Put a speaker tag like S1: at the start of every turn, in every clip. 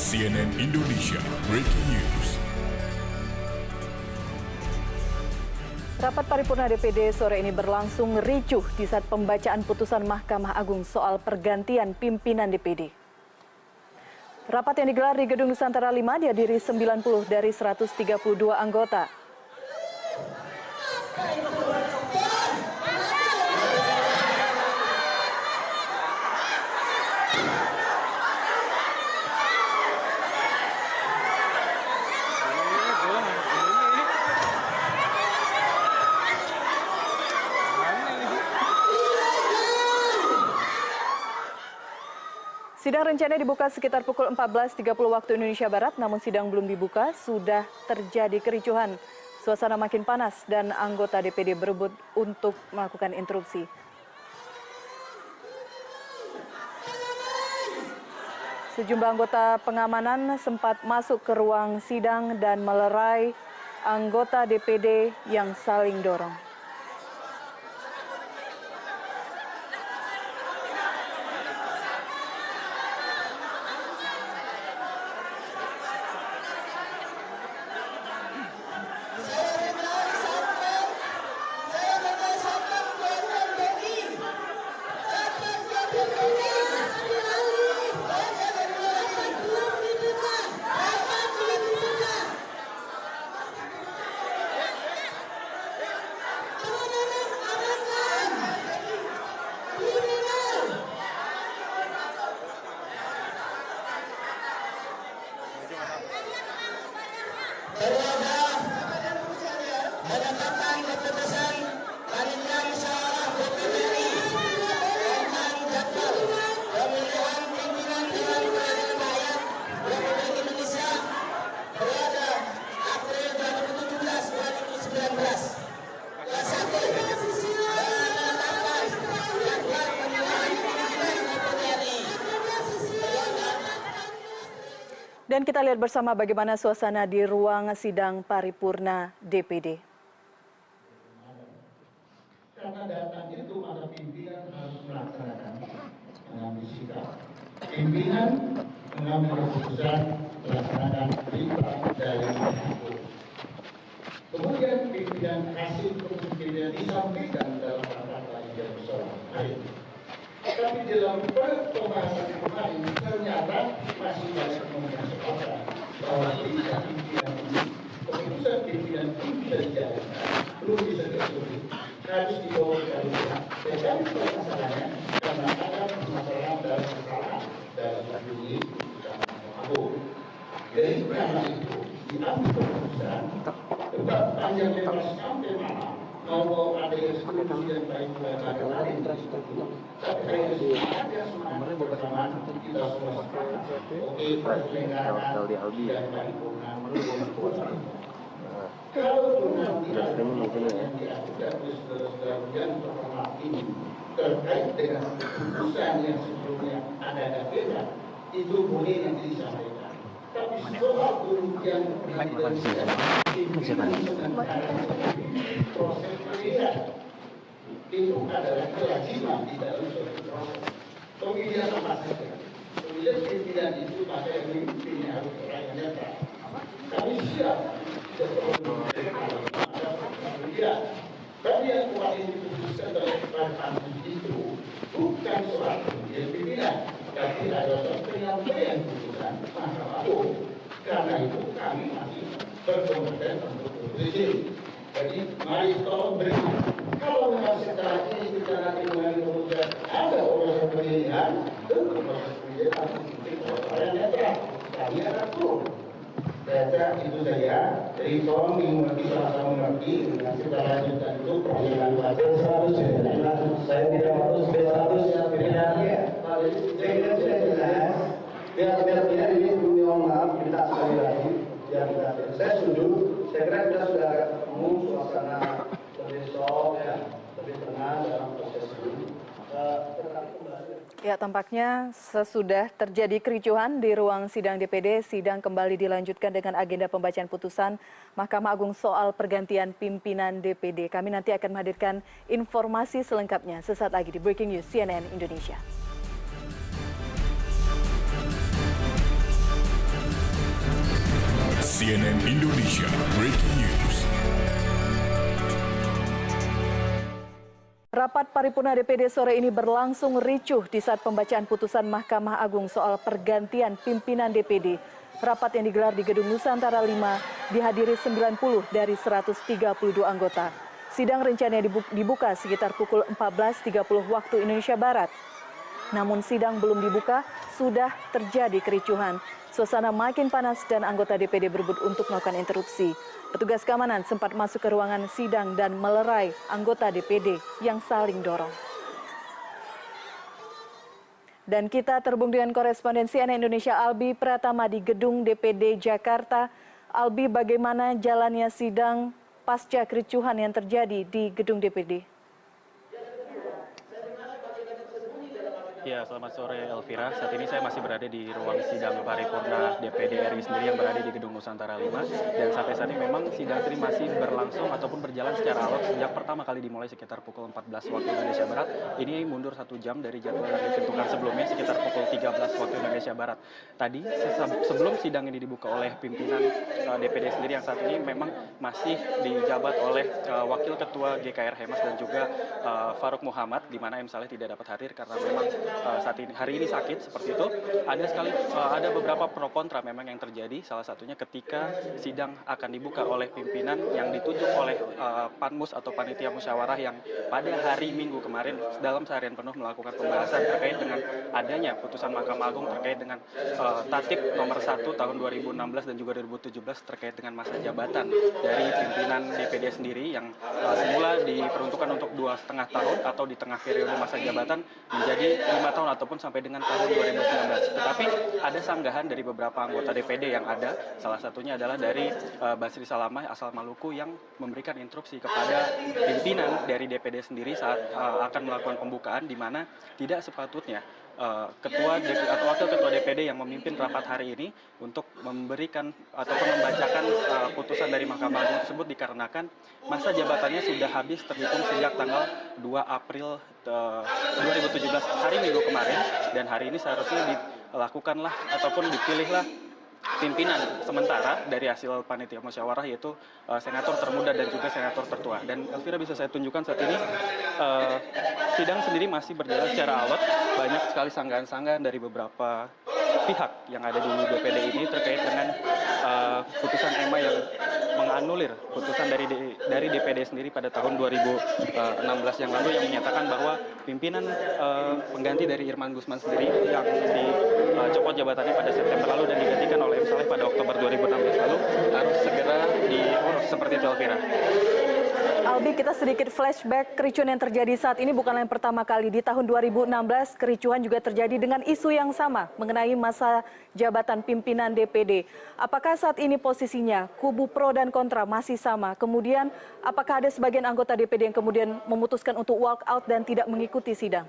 S1: CNN Indonesia Breaking News.
S2: Rapat paripurna DPD sore ini berlangsung ricuh di saat pembacaan putusan Mahkamah Agung soal pergantian pimpinan DPD. Rapat yang digelar di Gedung Nusantara 5 dihadiri 90 dari 132 anggota. Sidang rencana dibuka sekitar pukul 14.30 waktu Indonesia Barat, namun sidang belum dibuka, sudah terjadi kericuhan. Suasana makin panas dan anggota DPD berebut untuk melakukan interupsi. Sejumlah anggota pengamanan sempat masuk ke ruang sidang dan melerai anggota DPD yang saling dorong. Dan kita lihat bersama bagaimana suasana di ruang sidang paripurna DPD.
S3: Karena datang itu maka pimpinan harus melaksanakan, mengambil sikap. Pimpinan mengambil keputusan, melaksanakan perintah dari itu. Kemudian pimpinan hasil kepemimpinan disampaikan dalam rapat yang besar. Tapi dalam pembahasan kemarin ternyata masih banyak mengesahkan bahwa pimpinan ini, keputusan pimpinan itu bisa dijalankan, belum bisa dieksekusi, harus dibawa ke dalam. Dan permasalahannya karena ada permasalahan dalam kesalahan dalam bunyi Mahkamah Agung. Jadi karena itu diambil keputusan, tetap panjang lebar sampai malam. Mau ada yang eksekusi dan baik ada lain tapi ada semangat bersamaan kita semua oke penyelenggaraan dan paripurna kalau nanti ada yang diajukan oleh saudara-saudara yang terhormat ini terkait dengan keputusan yang sebelumnya ada beda itu boleh yang disampaikan. Tapi soal kerugian proses pemilihan itu adalah kewajiban di dalam suatu proses pemilihan apa saja. Pemilihan pimpinan itu pada yang memimpinnya harus orang yang netral. Kami siap pemilihan. Tapi yang kemarin diputuskan dalam pansus itu bukan soal pemilihan pimpinan, tapi adalah penyampaian putusan Mahkamah Agung. Karena itu kami masih berkompeten untuk berizin. Jadi mari tolong beri. Kalau memang setelah ini kita nanti mengalami kemudian ada proses pemilihan, tentu proses pemilihan harus diberi orang netral. Kami akan turun. Saya itu saja. Jadi tolong dimengerti sama-sama mengerti. Kita lanjutkan itu perjalanan wajar 100. Saya tidak harus B100 yang tidak. Saya kira sudah jelas. Biar tidak ini mohon maaf kita sekali lagi. Saya setuju. Saya kira kita sudah ketemu suasana lebih soft ya, lebih tenang dalam proses ini.
S2: Ya, tampaknya sesudah terjadi kericuhan di ruang sidang DPD, sidang kembali dilanjutkan dengan agenda pembacaan putusan Mahkamah Agung soal pergantian pimpinan DPD. Kami nanti akan menghadirkan informasi selengkapnya sesaat lagi di Breaking News CNN Indonesia.
S1: CNN Indonesia Breaking News.
S2: Rapat paripurna DPD sore ini berlangsung ricuh di saat pembacaan putusan Mahkamah Agung soal pergantian pimpinan DPD. Rapat yang digelar di Gedung Nusantara 5 dihadiri 90 dari 132 anggota. Sidang rencananya dibuka sekitar pukul 14.30 waktu Indonesia Barat. Namun sidang belum dibuka, sudah terjadi kericuhan. Suasana makin panas dan anggota DPD berebut untuk melakukan interupsi. Petugas keamanan sempat masuk ke ruangan sidang dan melerai anggota DPD yang saling dorong. Dan kita terhubung dengan koresponden CNN Indonesia Albi Pratama di Gedung DPD Jakarta. Albi, bagaimana jalannya sidang pasca kericuhan yang terjadi di Gedung DPD?
S4: Ya, selamat sore Elvira. Saat ini saya masih berada di ruang sidang paripurna DPD RI sendiri yang berada di Gedung Nusantara 5. Dan sampai saat ini memang sidang ini masih berlangsung ataupun berjalan secara alot sejak pertama kali dimulai sekitar pukul 14 waktu Indonesia Barat. Ini mundur 1 jam dari jadwal yang ditentukan sebelumnya sekitar pukul 13 waktu Indonesia Barat. Tadi sebelum sidang ini dibuka oleh pimpinan DPD sendiri yang saat ini memang masih dijabat oleh Wakil Ketua GKR Hemas dan juga Faruk Muhammad, di mana misalnya tidak dapat hadir karena memang hari ini sakit seperti itu. Ada beberapa pro kontra memang yang terjadi, salah satunya ketika sidang akan dibuka oleh pimpinan yang ditunjuk oleh Panmus atau Panitia Musyawarah yang pada hari Minggu kemarin dalam seharian penuh melakukan pembahasan terkait dengan adanya putusan Mahkamah Agung terkait dengan Tatip nomor 1 tahun 2016 dan juga 2017 terkait dengan masa jabatan dari pimpinan DPD sendiri yang semula diperuntukkan untuk 2,5 tahun atau di tengah periode masa jabatan menjadi 5 tahun ataupun sampai dengan tahun 2019. Tetapi ada sanggahan dari beberapa anggota DPD yang ada, salah satunya adalah dari Basri Salamah asal Maluku yang memberikan instruksi kepada pimpinan dari DPD sendiri saat akan melakukan pembukaan, di mana tidak sepatutnya ketua atau wakil ketua DPD yang memimpin rapat hari ini untuk memberikan ataupun membacakan putusan dari Mahkamah Agung tersebut dikarenakan masa jabatannya sudah habis terhitung sejak tanggal 2 April 2017 hari Minggu kemarin, dan hari ini seharusnya dilakukanlah ataupun dipilihlah pimpinan sementara dari hasil panitia musyawarah, yaitu senator termuda dan juga senator tertua. Dan Elvira, bisa saya tunjukkan saat ini sidang sendiri masih berjalan secara alot. Banyak sekali sanggahan-sanggahan dari beberapa pihak yang ada di DPD ini terkait dengan putusan EMA yang menganulir putusan dari DPD sendiri pada tahun 2016 yang lalu, yang menyatakan bahwa pimpinan pengganti dari Irman Gusman sendiri yang dicopot jabatannya pada September lalu dan digantikan oleh misalnya pada Oktober 2016 lalu harus segera diurus seperti itu, Elvira.
S2: Albi, kita sedikit flashback kericuhan yang terjadi saat ini bukanlah yang pertama kali. Di tahun 2016 kericuhan juga terjadi dengan isu yang sama mengenai masa jabatan pimpinan DPD. Apakah saat ini posisinya kubu pro dan kontra masih sama? Kemudian apakah ada sebagian anggota DPD yang kemudian memutuskan untuk walk out dan tidak mengikuti sidang?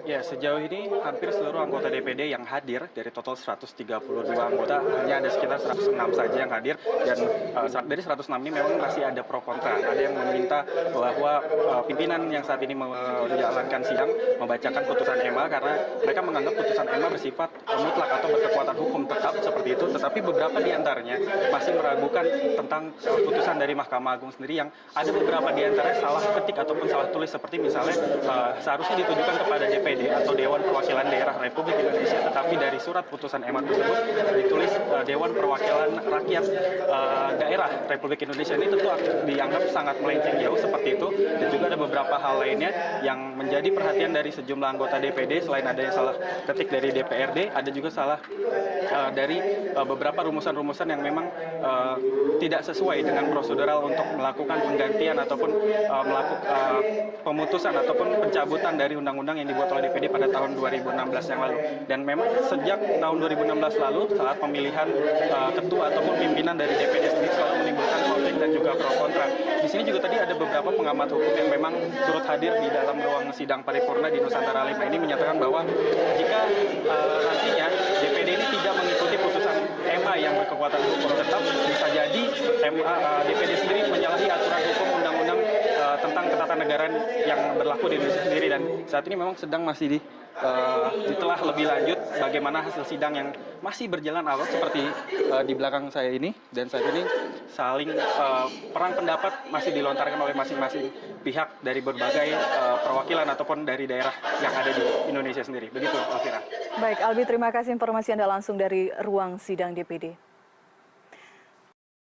S4: Ya, sejauh ini hampir seluruh anggota DPD yang hadir dari total 132 anggota, hanya ada sekitar 106 saja yang hadir, dan dari 106 ini memang masih ada pro kontra. Ada yang meminta bahwa pimpinan yang saat ini menjalankan sidang membacakan putusan EMA karena mereka menganggap putusan EMA bersifat mutlak atau berkekuatan hukum tetap seperti itu, tetapi beberapa di antaranya masih meragukan tentang putusan dari Mahkamah Agung sendiri yang ada beberapa di antaranya salah ketik ataupun salah tulis, seperti misalnya seharusnya ditujukan kepada DPD atau Dewan Perwakilan Daerah Republik Indonesia, tetapi dari surat putusan EMA tersebut ditulis Dewan Perwakilan Rakyat Daerah Republik Indonesia. Ini tentu dianggap sangat melenceng jauh seperti itu, dan juga ada beberapa hal lainnya yang menjadi perhatian dari sejumlah anggota DPD. Selain ada yang salah ketik dari DPRD, ada juga salah dari beberapa rumusan-rumusan yang memang tidak sesuai dengan prosedural untuk melakukan penggantian ataupun melakukan pemutusan ataupun pencabutan dari undang-undang yang dibuat oleh DPD pada tahun 2016 yang lalu. Dan memang sejak tahun 2016 lalu saat pemilihan ketua ataupun pimpinan dari DPD sendiri selalu menimbulkan konflik dan juga pro kontra. Di sini juga tadi ada beberapa pengamat hukum yang memang turut hadir di dalam ruang sidang paripurna di Nusantara 5 ini menyatakan bahwa jika nantinya DPD ini tidak mengikuti putusan EMA yang berkekuatan hukum tetap, bisa jadi DPD sendiri menyalahi aturan hukum undang-undang tentang ketatanegaraan yang berlaku di Indonesia sendiri, dan saat ini memang sedang masih ditelah lebih lanjut bagaimana hasil sidang yang masih berjalan alot seperti di belakang saya ini, dan saat ini saling perang pendapat masih dilontarkan oleh masing-masing pihak dari berbagai perwakilan ataupun dari daerah yang ada di Indonesia sendiri. Begitu, Elvira.
S2: Baik, Albi, terima kasih informasi Anda langsung dari ruang sidang DPD.